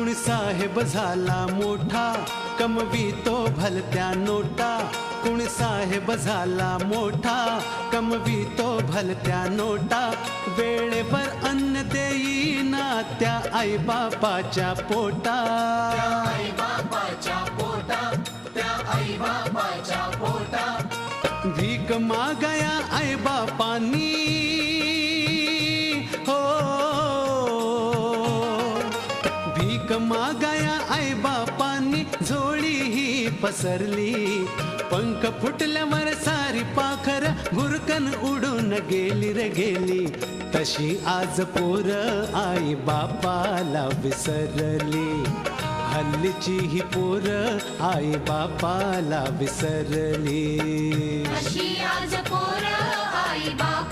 कुणी साहेब झाला मोठा, कमवितो भलत्या नोटा. कुणी साहेब झाला मोठा, कमवितो भलत्या नोटा. वेळेवर अन्न देईना त्या आईबापाच्या पोटा. भीक मागाया आईबापांनी, हो भीक मागाया आईबापांनी. झोळी ही पसरली, पंख फुटल्यावर सारी पाखर भुरकन उडून गेली रे गेली. तशी आज पोर आई बापाला विसरली. हल्लीची ही पोर आई बापाला विसरली. अशी आज पोर आई बाप